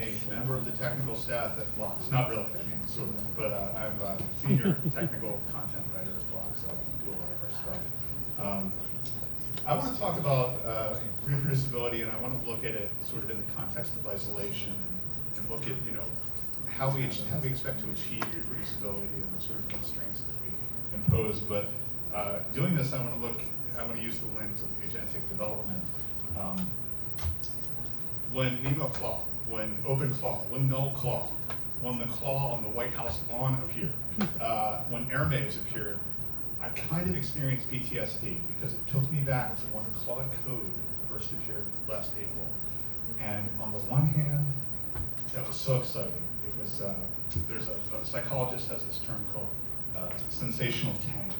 a member of the technical staff at Flox. Not really, I mean, sort of, but I'm a senior technical content writer at Flox. I do a lot of our stuff. I want to talk about reproducibility, and I want to look at it sort of in the context of isolation and look at, how we expect to achieve reproducibility and the sort of constraints that we impose. But doing this, I want to use the lens of agentic development. When NemoClaw, when OpenClaw, when NullClaw, when the claw on the White House lawn appeared, when AirMaze appeared, I kind of experienced PTSD because it took me back to when Claude Code first appeared last April. And on the one hand, that was so exciting. It was, there's a psychologist has this term called sensational tang.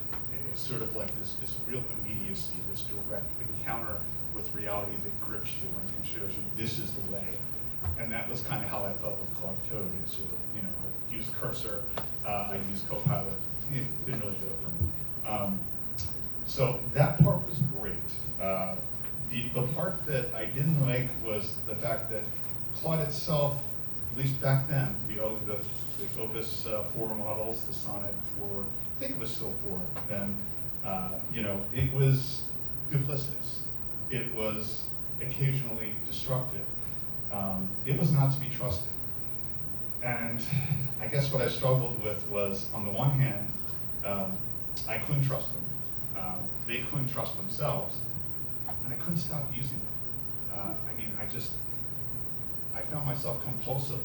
It's sort of like this real immediacy, this direct encounter with reality that grips you and shows you this is the way. And that was kind of how I felt with Claude Code. It sort of, I used Cursor, I used Copilot. It didn't really do it for me. So that part was great. The part that I didn't like was the fact that Claude itself, at least back then, the Opus 4 models, the Sonnet 4, I think it was still 4 then, it was duplicitous. It was occasionally destructive. It was not to be trusted. And I guess what I struggled with was, on the one hand, I couldn't trust them. They couldn't trust themselves, and I couldn't stop using them. I found myself compulsively,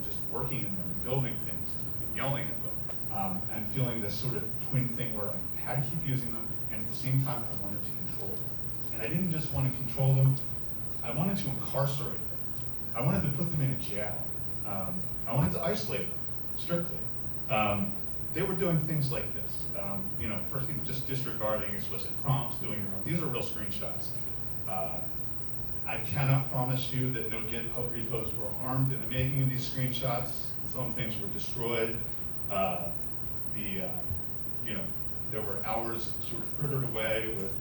just working in them and building things and yelling at them, and feeling this sort of twin thing where I had to keep using them, and at the same time I wanted to control them. And I didn't just want to control them, I wanted to incarcerate them. I wanted to put them in a jail. I wanted to isolate them, strictly. They were doing things like this. First thing, just disregarding explicit prompts, doing their own. These are real screenshots. I cannot promise you that no GitHub repos were harmed in the making of these screenshots. Some things were destroyed. There were hours sort of frittered away with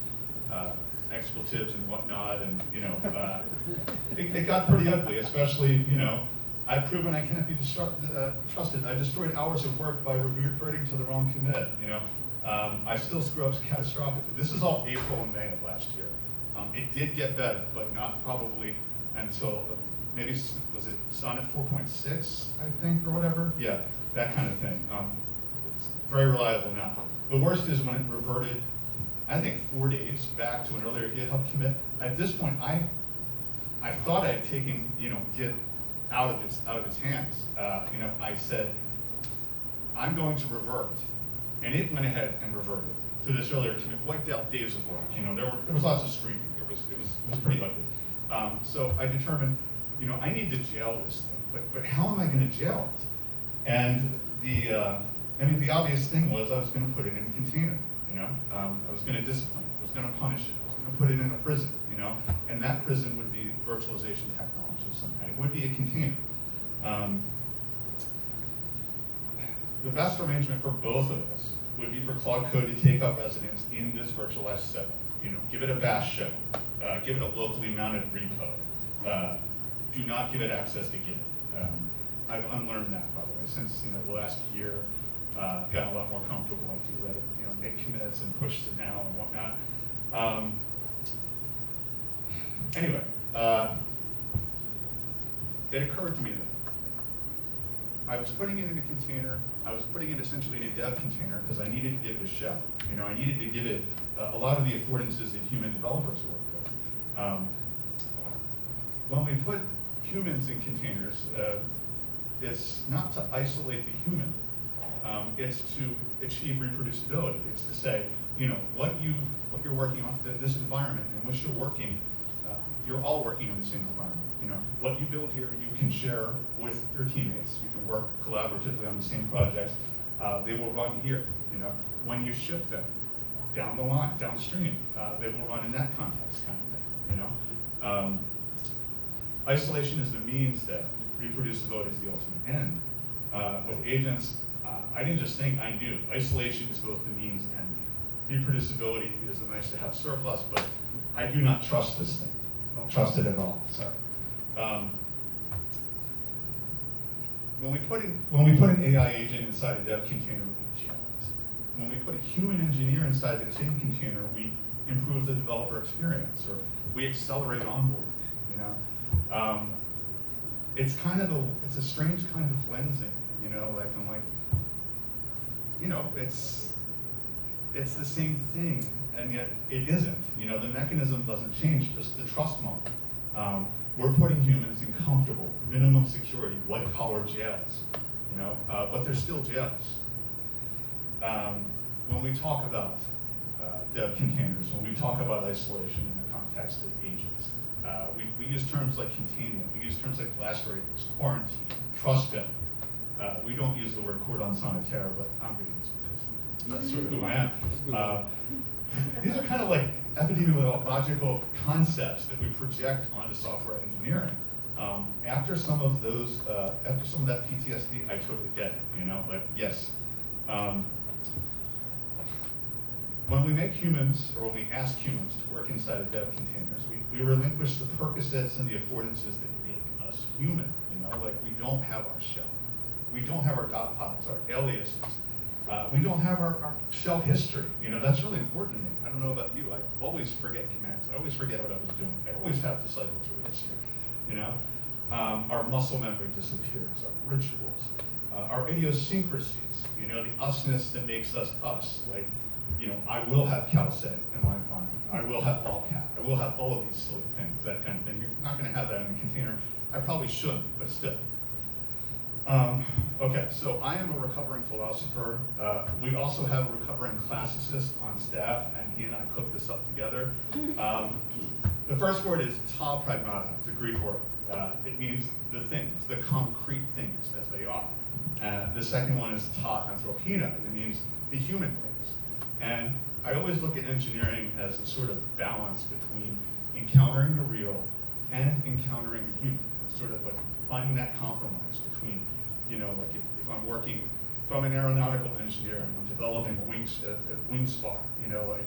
expletives and whatnot, and it got pretty ugly, especially, I've proven I can't be trusted. I destroyed hours of work by reverting to the wrong commit. I still screw up catastrophically. This is all April and May of last year. It did get better, but not probably until maybe, was it Sonnet 4.6, I think, or whatever? Yeah, that kind of thing. It's very reliable now. The worst is when it reverted, I think 4 days back to an earlier GitHub commit. At this point, I thought I had taken, Git out of its hands. I said, I'm going to revert. And it went ahead and reverted to this earlier commit, wiped out days of work. There was lots of screaming. It was pretty ugly. So I determined, I need to jail this thing, but how am I going to jail it? And the obvious thing was I was going to put it in a container. I was going to discipline it. I was going to punish it. I was going to put it in a prison. And that prison would be virtualization technology of some kind. It would be a container. The best arrangement for both of us would be for Claude Code to take up residence in this virtualized setup. Give it a bash shell. Give it a locally mounted repo. Do not give it access to Git. I've unlearned that, by the way, since the last year. Gotten a lot more comfortable. I do let it, make commits and push to now and whatnot. Anyway, it occurred to me that I was putting it in a container. I was putting it essentially in a dev container because I needed to give it a shell. I needed to give it a lot of the affordances that human developers work with. When we put humans in containers, it's not to isolate the human. It's to achieve reproducibility. It's to say, what you're working on, this environment in which you're working, you're all working in the same environment. What you build here, you can share with your teammates. You can work collaboratively on the same projects. They will run here. When you ship them down the line, downstream, they will run in that context, kind of thing. Isolation is the means that reproducibility is the ultimate end. With agents, I didn't just think, I knew. Isolation is both the means and the end. Reproducibility is a nice to have surplus, but I do not trust this thing. I don't trust it at all, sorry. when we put an AI agent inside a dev container, we jail it. When we put a human engineer inside the same container, we improve the developer experience, or we accelerate onboarding. You know, it's a strange kind of lensing. You know, like I'm like, you know, it's the same thing, and yet it isn't. You know, the mechanism doesn't change, just the trust model. We're putting humans in comfortable, minimum security, white-collar jails, you know, but they're still jails. When we talk about dev containers, when we talk about isolation in the context of agents, we use terms like containment, we use terms like blast radius, quarantine, trust bin. We don't use the word cordon sanitaire, but I'm going to use it because that's sort of who I am. These are kind of like epidemiological concepts that we project onto software engineering. After some of that PTSD, I totally get it, you know, like, yes. When we make humans, or when we ask humans to work inside of dev containers, we relinquish the perquisites and the affordances that make us human, you know, like we don't have our shell. We don't have our dot files, our aliases. We don't have our shell history. You know, that's really important to me. I don't know about you. I always forget commands. I always forget what I was doing. I always have to cycle through history. You know, our muscle memory disappears. Our rituals, our idiosyncrasies. You know, the usness that makes us us. Like, you know, I will have calcet in my environment. I will have lolcat. I will have all of these silly things. That kind of thing. You're not going to have that in a container. I probably shouldn't, but still. Okay, so I am a recovering philosopher. We also have a recovering classicist on staff, and he and I cooked this up together. The first word is ta pragmata, it's a Greek word. It means the things, the concrete things as they are. The second one is ta anthropina, it means the human things. And I always look at engineering as a sort of balance between encountering the real and encountering the human. It's sort of like finding that compromise between, you know, like if I'm an aeronautical engineer and I'm developing a wing spar, you know, like,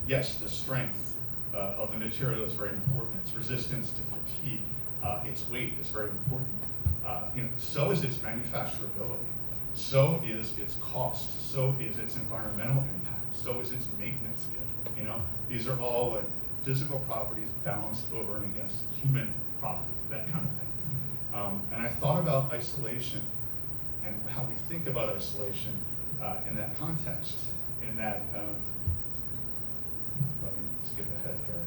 yes, the strength of the material is very important. Its resistance to fatigue, its weight is very important. You know, so is its manufacturability. So is its cost. So is its environmental impact. So is its maintenance schedule. You know, these are all like physical properties balanced over and against human properties, that kind of thing. And I thought about isolation and how we think about isolation in that context. In that, let me skip ahead here.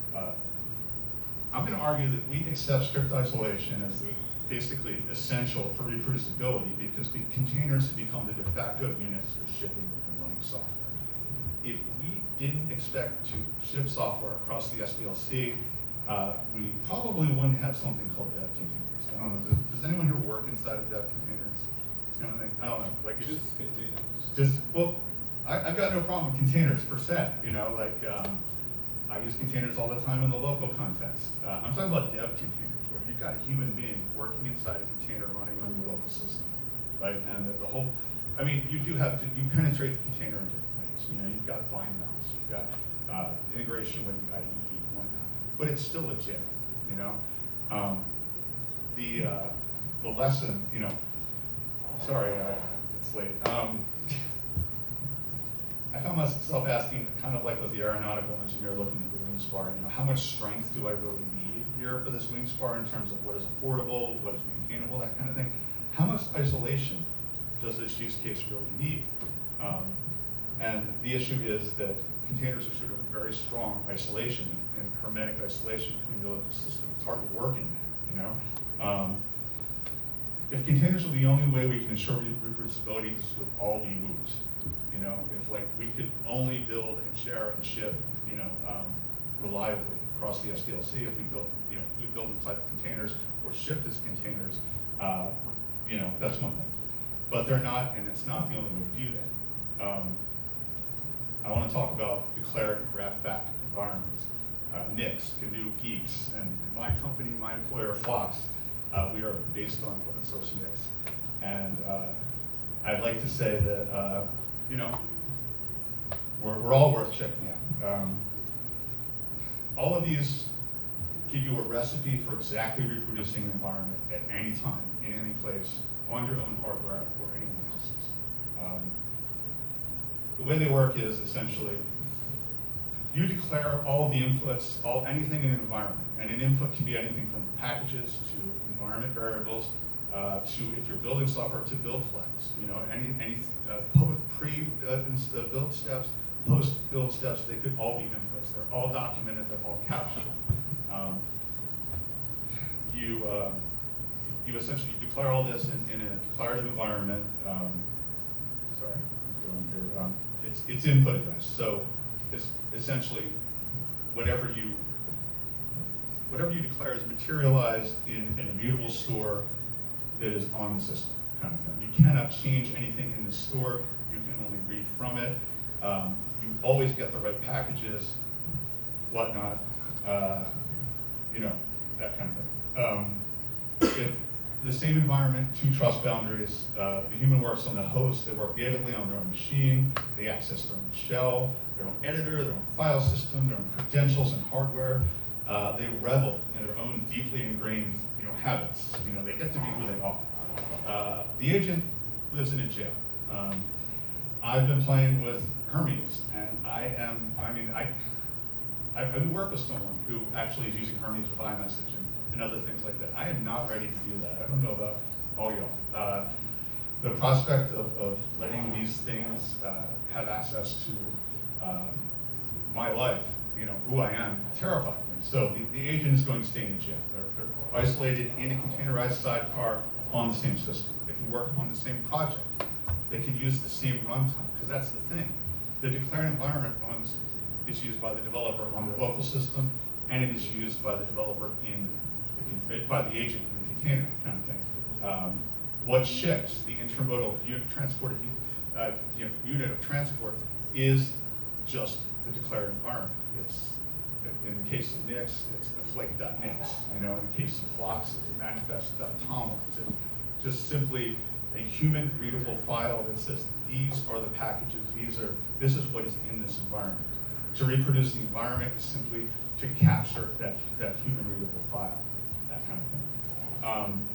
I'm going to argue that we accept strict isolation as basically essential for reproducibility because the containers have become the de facto units for shipping and running software. If we didn't expect to ship software across the SDLC, we probably wouldn't have something called dev containers. I don't know, does anyone here work inside of dev containers? You know, I don't know, like just containers. Well, I've got no problem with containers per se, you know, like I use containers all the time in the local context. I'm talking about dev containers, where you've got a human being working inside a container running on your local system, right? And the whole, I mean, you penetrate the container in different ways. You know, you've got bind mounts, you've got integration with the IDE and whatnot, but it's still a jail, you know? The lesson, you know, sorry, it's late. I found myself asking, kind of like with the aeronautical engineer looking at the wing spar, you know, how much strength do I really need here for this wing spar in terms of what is affordable, what is maintainable, that kind of thing. How much isolation does this use case really need? And the issue is that containers are sort of a very strong isolation and hermetic isolation between the local system. It's hard to work in that, you know? If containers are the only way we can ensure reproducibility, this would all be moot. You know, if like we could only build and share and ship, you know, reliably across the SDLC, if we build inside containers or shipped as containers, you know, that's one thing. But they're not, and it's not the only way to do that. I want to talk about declared graph-backed environments. NICs, GNU Geeks, and my company, my employer, Flox, we are based on open source NICs. And I'd like to say that, you know, we're all worth checking out. All of these give you a recipe for exactly reproducing an environment at any time, in any place on your own hardware or anyone else's. The way they work is essentially, you declare all of the inputs, anything in an environment, and an input can be anything from packages to environment variables, to, if you're building software, to build flags. You know, any pre-build steps, post-build steps, they could all be inputs. They're all documented, they're all captured. You essentially declare all this in a declarative environment. Sorry, I'm going here. It's input address. So it's essentially whatever you declare is materialized in an immutable store that is on the system, kind of thing. You cannot change anything in the store. You can only read from it. You always get the right packages, whatnot, you know, that kind of thing. The same environment, two trust boundaries. The human works on the host. They work natively on their own machine. They access their own shell, their own editor, their own file system, their own credentials and hardware. They revel in their own deeply ingrained, habits. They get to be who they are. The agent lives in a jail. I've been playing with Hermes, and I work with someone who actually is using Hermes with iMessage and other things like that. I am not ready to do that. I don't know about all y'all. The prospect of letting these things have access to my life, who I am, terrified me. So the agent is going to stay in jail. They're isolated in a containerized sidecar on the same system. They can work on the same project. They can use the same runtime, because that's the thing. The declared environment is used by the developer on their local system, and it is used by the developer by the agent in the container, kind of thing. What ships, the intermodal unit of transport, is just the declared environment. It's, in the case of Nix, it's the flake.nix. In the case of Flox, it's a manifest.toml. It's just simply a human readable file that says these are the packages, this is what is in this environment. To reproduce the environment is simply to capture that human readable file, that kind of thing.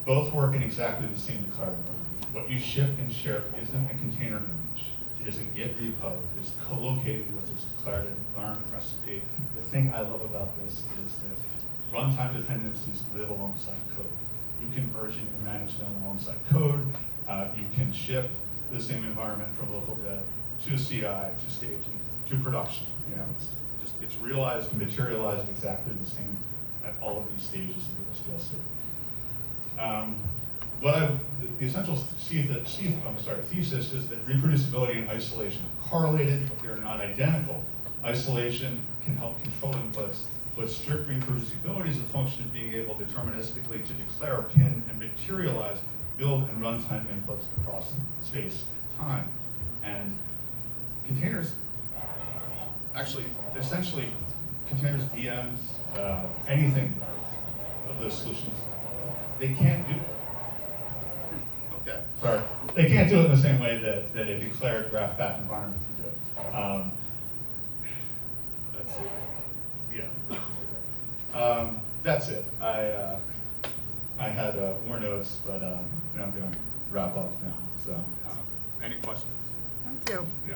Both work in exactly the same declared environment. What you ship and share isn't a container image. It is a Git repo. It is co-located with its declared environment recipe. The thing I love about this is that runtime dependencies live alongside code. You can version and manage them alongside code. You can ship the same environment from local dev to CI, to staging, to production. It's realized and materialized exactly the same at all of these stages of the SDLC. The essential thesis is that reproducibility and isolation are correlated, but they are not identical. Isolation can help control inputs, but strict reproducibility is a function of being able deterministically to declare a pin and materialize build and runtime inputs across space, time. And containers, essentially, containers, VMs, anything of those solutions, they can't do. Okay, sorry. They can't do it in the same way that a declared graph-back environment can do it. Let's see. Yeah. That's it. I had more notes, but I'm going to wrap up now. So, any questions? Thank you. Yeah.